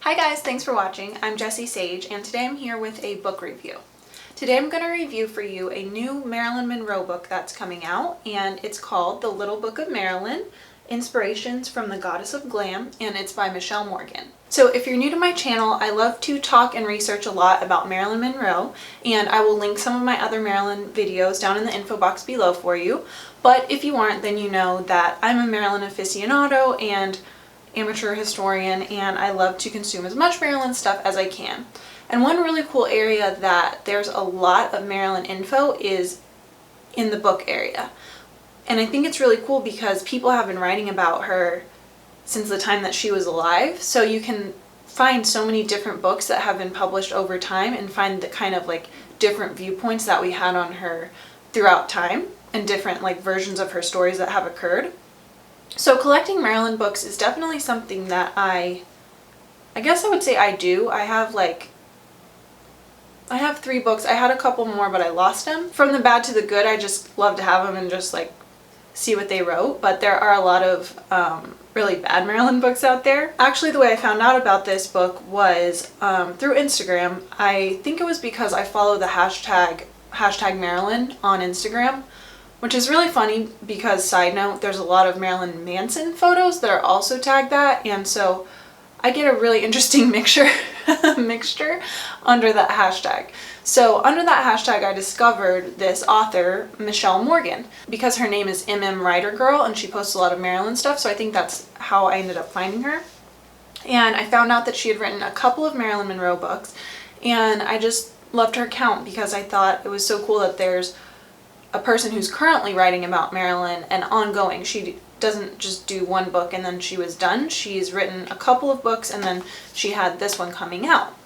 Hi guys, thanks for watching. I'm Jessie Sage and today I'm here with a book review. Today I'm going to review for you a new Marilyn Monroe book that's coming out, and it's called The Little Book of Marilyn, Inspirations from the Goddess of Glam, and it's by Michelle Morgan. So if you're new to my channel, I love to talk and research a lot about Marilyn Monroe, and I will link some of my other Marilyn videos down in the info box below for you. But if you aren't, then you know that I'm a Marilyn aficionado and amateur historian, and I love to consume as much Marilyn stuff as I can. And one really cool area that there's a lot of Marilyn info is in the book area. And I think it's really cool because people have been writing about her since the time that she was alive. So you can find so many different books that have been published over time and find the kind of like different viewpoints that we had on her throughout time and different like versions of her stories that have occurred. So collecting Marilyn books is definitely something that I guess I would say I do. I have 3 books. I had a couple more, but I lost them. From the bad to the good, I just love to have them and just like see what they wrote. But there are a lot of really bad Marilyn books out there. Actually, the way I found out about this book was through Instagram. I think it was because I follow the hashtag Marilyn on Instagram, which is really funny because, side note, there's a lot of Marilyn Manson photos that are also tagged that, and so I get a really interesting mixture under that hashtag. So under that hashtag I discovered this author, Michelle Morgan, because her name is Writer Girl and she posts a lot of Marilyn stuff, so I think that's how I ended up finding her. And I found out that she had written a couple of Marilyn Monroe books, and I just loved her account because I thought it was so cool that there's a person who's currently writing about Marilyn and ongoing. She doesn't just do one book and then she was done. She's written a couple of books and then she had this one coming out.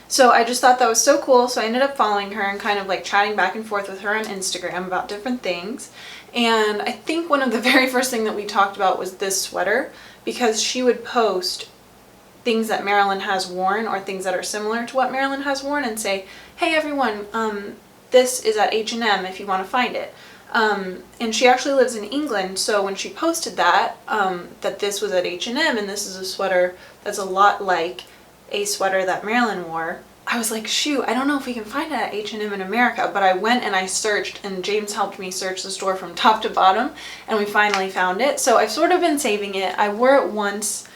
So I just thought that was so cool, so I ended up following her and kind of like chatting back and forth with her on Instagram about different things. And I think one of the very first thing that we talked about was this sweater, because she would post things that Marilyn has worn or things that are similar to what Marilyn has worn and say, hey everyone, this is at H&M if you want to find it. And she actually lives in England, so when she posted that, that this was at H&M and this is a sweater that's a lot like a sweater that Marilyn wore, I was like, shoot, I don't know if we can find it at H&M in America, but I went and I searched, and James helped me search the store from top to bottom, and we finally found it. So I've sort of been saving it. I wore it once,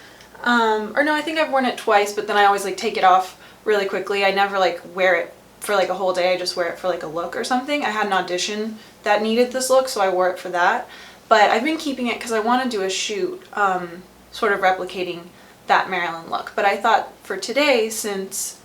or no, I think I've worn it twice, but then I always like take it off really quickly. I never like wear it for like a whole day. I just wear it for like a look or something. I had an audition that needed this look, so I wore it for that. But I've been keeping it because I want to do a shoot sort of replicating that Marilyn look. But I thought for today, since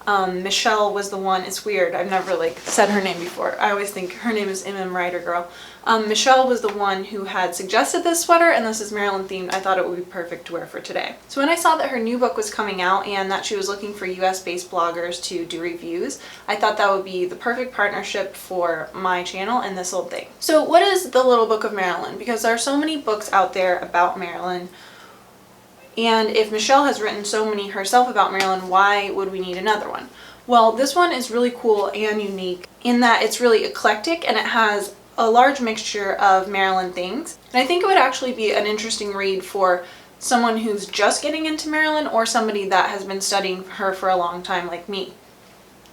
Michelle was the one, it's weird, I've never like said her name before. I always think her name is Writer Girl. Michelle was the one who had suggested this sweater, and this is Marilyn themed. I thought it would be perfect to wear for today. So when I saw that her new book was coming out and that she was looking for US based bloggers to do reviews, I thought that would be the perfect partnership for my channel and this little thing. So what is The Little Book of Marilyn? Because there are so many books out there about Marilyn, and if Michelle has written so many herself about Marilyn, why would we need another one? Well, this one is really cool and unique in that it's really eclectic and it has a large mixture of Marilyn things. And I think it would actually be an interesting read for someone who's just getting into Marilyn or somebody that has been studying her for a long time like me.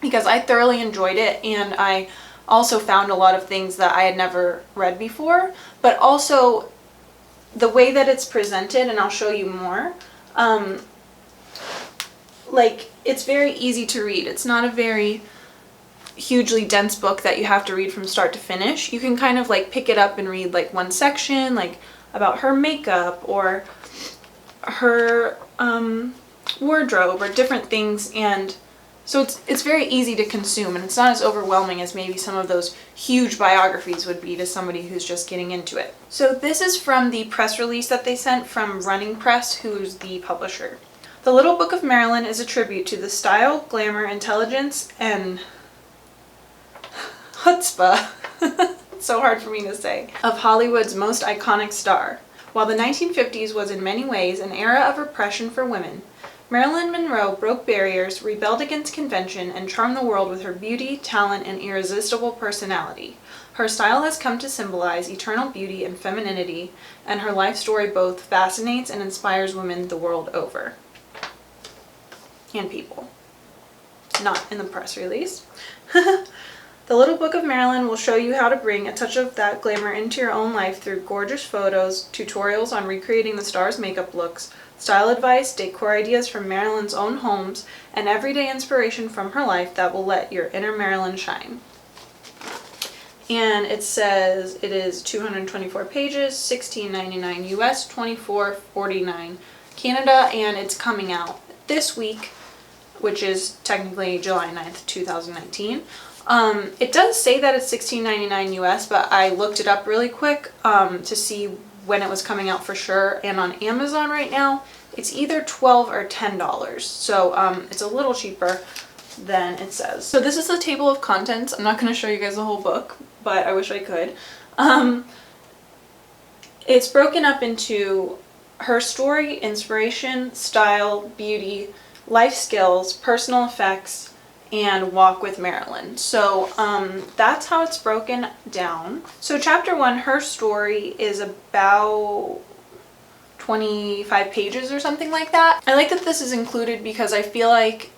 Because I thoroughly enjoyed it, and I also found a lot of things that I had never read before, but also the way that it's presented, and I'll show you more, like it's very easy to read. It's not a very hugely dense book that you have to read from start to finish. You can kind of like pick it up and read like one section, like about her makeup or her wardrobe or different things, and so it's very easy to consume, and it's not as overwhelming as maybe some of those huge biographies would be to somebody who's just getting into it. So this is from the press release that they sent from Running Press, who's the publisher. The Little Book of Marilyn is a tribute to the style, glamour, intelligence, and chutzpah, it's so hard for me to say, of Hollywood's most iconic star. While the 1950s was in many ways an era of repression for women, Marilyn Monroe broke barriers, rebelled against convention, and charmed the world with her beauty, talent, and irresistible personality. Her style has come to symbolize eternal beauty and femininity, and her life story both fascinates and inspires women the world over. and people. Not in the press release. The Little Book of Marilyn will show you how to bring a touch of that glamour into your own life through gorgeous photos, tutorials on recreating the star's makeup looks, style advice, decor ideas from Marilyn's own homes, and everyday inspiration from her life that will let your inner Marilyn shine. And it says it is 224 pages, $16.99 US, $24.49 Canada, and it's coming out this week, which is technically July 9th, 2019. It does say that it's $16.99 US, but I looked it up really quick to see when it was coming out for sure, and on Amazon right now it's either $12 or $10, so it's a little cheaper than it says. So this is the table of contents. I'm not going to show you guys the whole book, but I wish I could. It's broken up into her story, inspiration, style, beauty, life skills, personal effects, and walk with Marilyn. So that's how it's broken down. So chapter 1, her story, is about 25 pages or something like that. I like that this is included because I feel like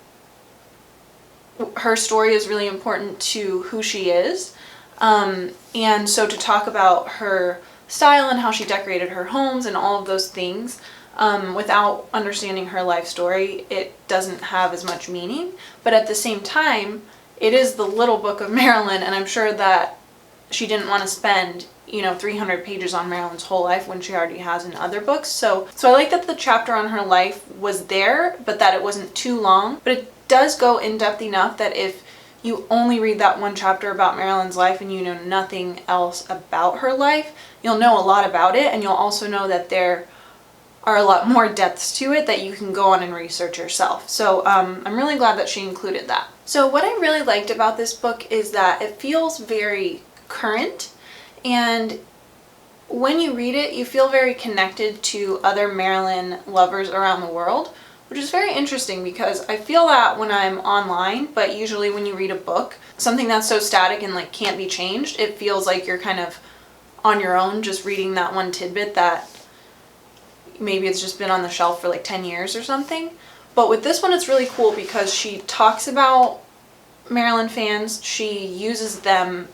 her story is really important to who she is. And so to talk about her style and how she decorated her homes and all of those things, without understanding her life story, it doesn't have as much meaning. But at the same time, it is the Little Book of Marilyn, and I'm sure that she didn't want to spend, 300 pages on Marilyn's whole life when she already has in other books. So I like that the chapter on her life was there, but that it wasn't too long. But it does go in depth enough that if you only read that one chapter about Marilyn's life and you know nothing else about her life, you'll know a lot about it, and you'll also know that there are a lot more depths to it that you can go on and research yourself. So I'm really glad that she included that. So what I really liked about this book is that it feels very current, and when you read it, you feel very connected to other Marilyn lovers around the world, which is very interesting because I feel that when I'm online, but usually when you read a book, something that's so static and like can't be changed, it feels like you're kind of on your own just reading that one tidbit that maybe it's just been on the shelf for like 10 years or something. But with this one, it's really cool because she talks about Marilyn fans. She uses them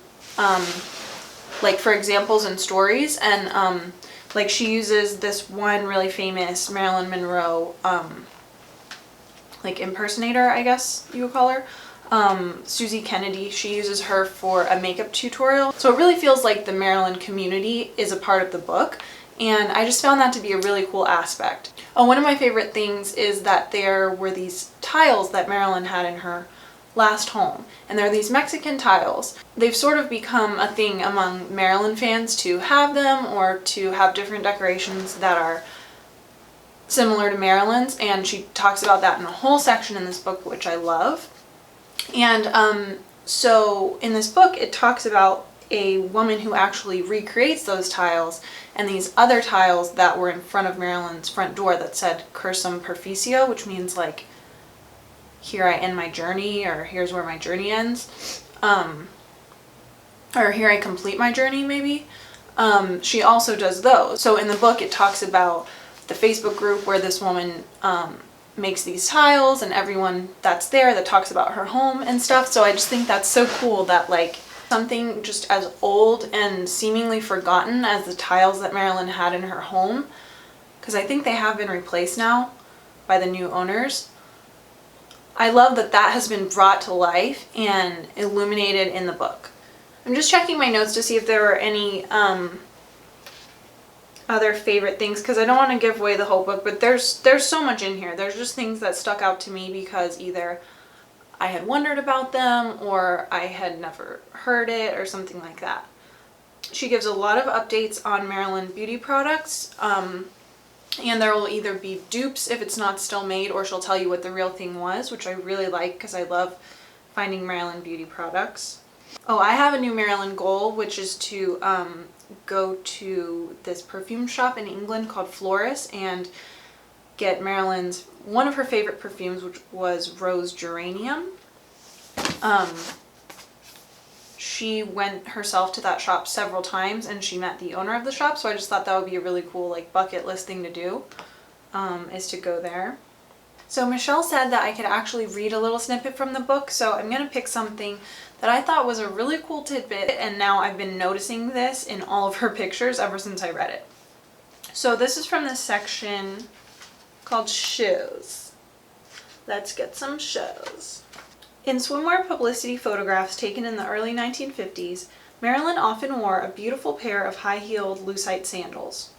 like for examples and stories, and like she uses this one really famous Marilyn Monroe like impersonator, I guess you would call her, Susie Kennedy. She uses her for a makeup tutorial. So it really feels like the Marilyn community is a part of the book. And I just found that to be a really cool aspect. Oh, one of my favorite things is that there were these tiles that Marilyn had in her last home. And they're these Mexican tiles. They've sort of become a thing among Marilyn fans to have them, or to have different decorations that are similar to Marilyn's. And she talks about that in a whole section in this book, which I love. And so in this book, it talks about a woman who actually recreates those tiles, and these other tiles that were in front of Marilyn's front door that said Cursum Perficio, which means like, here I end my journey, or here's where my journey ends, or here I complete my journey maybe. She also does those. So in the book it talks about the Facebook group where this woman makes these tiles, and everyone that's there that talks about her home and stuff. So I just think that's so cool that like something just as old and seemingly forgotten as the tiles that Marilyn had in her home, because I think they have been replaced now by the new owners. I love that that has been brought to life and illuminated in the book. I'm just checking my notes to see if there were any other favorite things, because I don't want to give away the whole book, but there's so much in here. There's just things that stuck out to me because either I had wondered about them or I had never heard it or something like that. She gives a lot of updates on Marilyn beauty products, and there will either be dupes if it's not still made, or she'll tell you what the real thing was, which I really like because I love finding Marilyn beauty products. Oh, I have a new Marilyn goal, which is to go to this perfume shop in England called Floris and get Marilyn's one of her favorite perfumes, which was Rose Geranium. She went herself to that shop several times and she met the owner of the shop, so I just thought that would be a really cool like bucket list thing to do, is to go there. So Michelle said that I could actually read a little snippet from the book, so I'm going to pick something that I thought was a really cool tidbit, and now I've been noticing this in all of her pictures ever since I read it. So this is from the section called Shoes. Let's get some shoes. In swimwear publicity photographs taken in the early 1950s, Marilyn often wore a beautiful pair of high-heeled lucite sandals.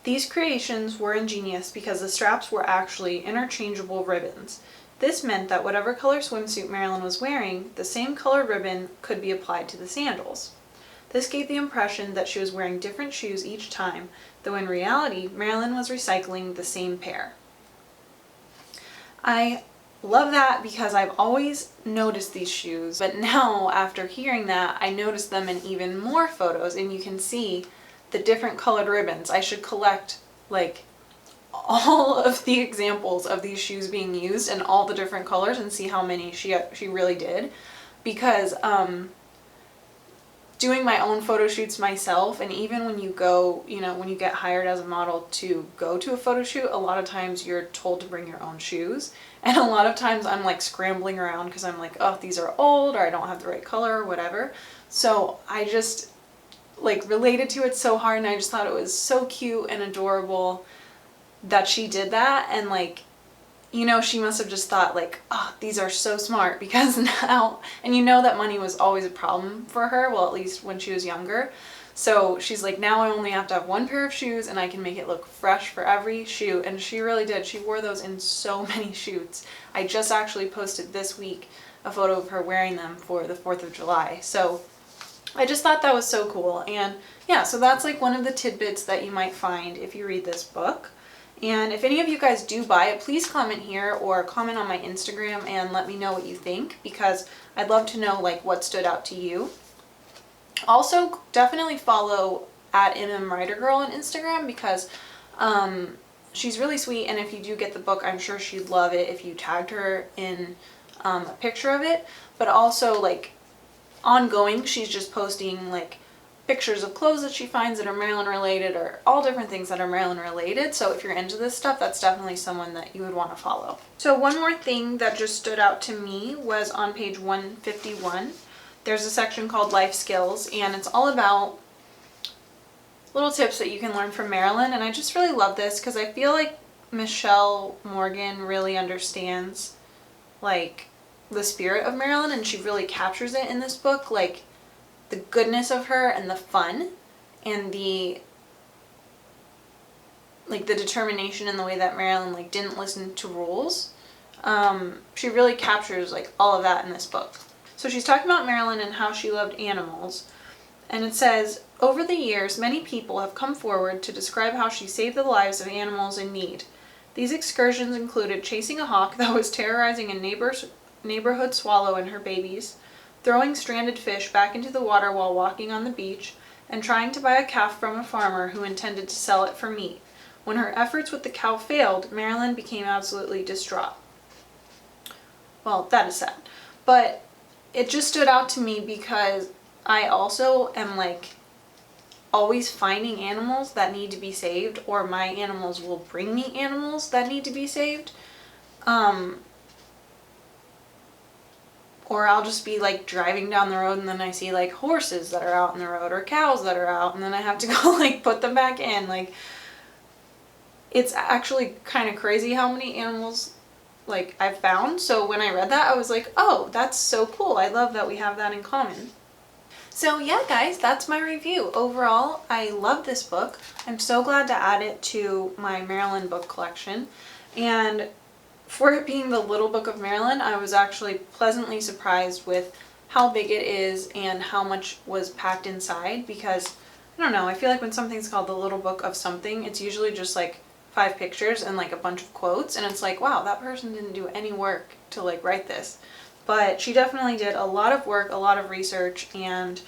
These creations were ingenious because the straps were actually interchangeable ribbons. This meant that whatever color swimsuit Marilyn was wearing, the same colored ribbon could be applied to the sandals. This gave the impression that she was wearing different shoes each time, though in reality, Marilyn was recycling the same pair. I love that because I've always noticed these shoes, but now after hearing that, I noticed them in even more photos, and you can see the different colored ribbons. I should collect like all of the examples of these shoes being used in all the different colors and see how many she really did, because doing my own photo shoots myself, and even when you go, when you get hired as a model to go to a photo shoot, a lot of times you're told to bring your own shoes, and a lot of times I'm like scrambling around because I'm like, oh, these are old, or I don't have the right color or whatever. So I just like related to it so hard, and I just thought it was so cute and adorable that she did that. And like, she must have just thought like, oh, these are so smart, because now, and that money was always a problem for her, well, at least when she was younger. So she's like, now I only have to have one pair of shoes and I can make it look fresh for every shoot. And she really did. She wore those in so many shoots. I just actually posted this week a photo of her wearing them for the 4th of July. So I just thought that was so cool. And yeah, so that's like one of the tidbits that you might find if you read this book. And if any of you guys do buy it, please comment here or comment on my Instagram and let me know what you think, because I'd love to know like what stood out to you. Also, definitely follow at @MMWriterGirl on Instagram, because she's really sweet, and if you do get the book, I'm sure she'd love it if you tagged her in a picture of it. But also, like, ongoing, she's just posting like pictures of clothes that she finds that are Marilyn related, or all different things that are Marilyn related. So if you're into this stuff, that's definitely someone that you would want to follow. So one more thing that just stood out to me was on page 151. There's a section called Life Skills, and it's all about little tips that you can learn from Marilyn. And I just really love this because I feel like Michelle Morgan really understands like the spirit of Marilyn, and she really captures it in this book, like the goodness of her and the fun and the determination in the way that Marilyn like didn't listen to rules. She really captures like all of that in this book. So she's talking about Marilyn and how she loved animals, and it says, over the years, many people have come forward to describe how she saved the lives of animals in need. These excursions included chasing a hawk that was terrorizing a neighborhood swallow and her babies, throwing stranded fish back into the water while walking on the beach, and trying to buy a calf from a farmer who intended to sell it for meat. When her efforts with the cow failed, Marilyn became absolutely distraught. Well, that is sad. But it just stood out to me because I also am like always finding animals that need to be saved, or my animals will bring me animals that need to be saved. Or I'll just be like driving down the road and then I see like horses that are out in the road or cows that are out, and then I have to go like put them back in. Like, it's actually kind of crazy how many animals like I've found. So when I read that, I was like, oh, that's so cool. I love that we have that in common. So yeah, guys, that's my review. Overall, I love this book. I'm so glad to add it to my Marilyn book collection. And for it being the Little Book of Marilyn, I was actually pleasantly surprised with how big it is and how much was packed inside, because, I don't know, I feel like when something's called the Little Book of something, it's usually just like 5 pictures and like a bunch of quotes, and it's like, wow, that person didn't do any work to like write this. But she definitely did a lot of work, a lot of research, and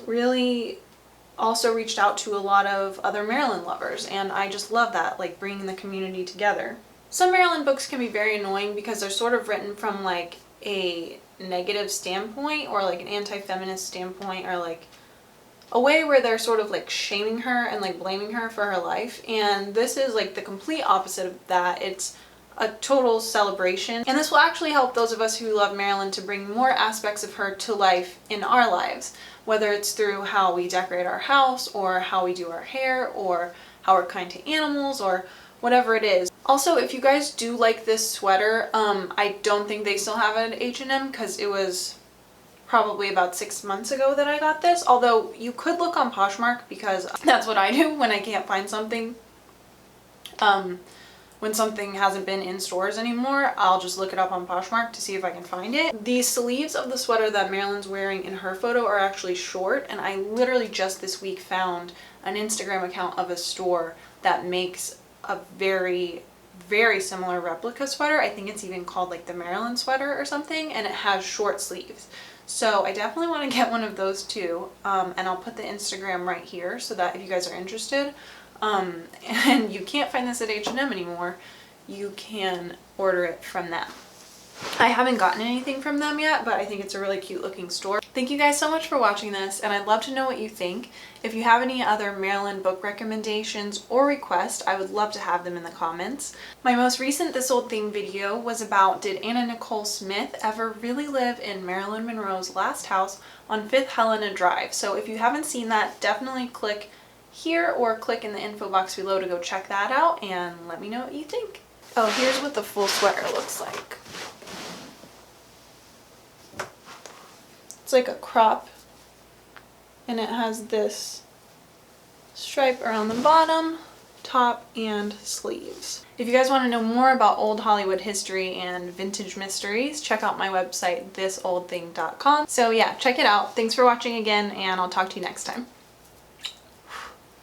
really also reached out to a lot of other Marilyn lovers, and I just love that, like bringing the community together. Some Marilyn books can be very annoying because they're sort of written from like a negative standpoint, or like an anti-feminist standpoint, or like a way where they're sort of like shaming her and like blaming her for her life. And this is like the complete opposite of that. It's a total celebration. And this will actually help those of us who love Marilyn to bring more aspects of her to life in our lives, whether it's through how we decorate our house or how we do our hair or how we're kind to animals or whatever it is. Also, if you guys do like this sweater, I don't think they still have it at H&M because it was probably about 6 months ago that I got this, although you could look on Poshmark because that's what I do when I can't find something. When something hasn't been in stores anymore, I'll just look it up on Poshmark to see if I can find it. The sleeves of the sweater that Marilyn's wearing in her photo are actually short, and I literally just this week found an Instagram account of a store that makes a very, very similar replica sweater. I think it's even called like the Marilyn sweater or something, and it has short sleeves. So I definitely want to get one of those too, and I'll put the Instagram right here so that if you guys are interested, and you can't find this at H&M anymore, you can order it from them. I haven't gotten anything from them yet, but I think it's a really cute looking store. Thank you guys so much for watching this, and I'd love to know what you think. If you have any other Marilyn book recommendations or requests, I would love to have them in the comments. My most recent This Old Thing video was about, did Anna Nicole Smith ever really live in Marilyn Monroe's last house on 5th Helena Drive? So if you haven't seen that, definitely click here or click in the info box below to go check that out and let me know what you think. Oh, here's what the full sweater looks like. It's like a crop, and it has this stripe around the bottom, top, and sleeves. If you guys want to know more about old Hollywood history and vintage mysteries, check out my website, thisoldthing.com. So yeah, check it out. Thanks for watching again, and I'll talk to you next time.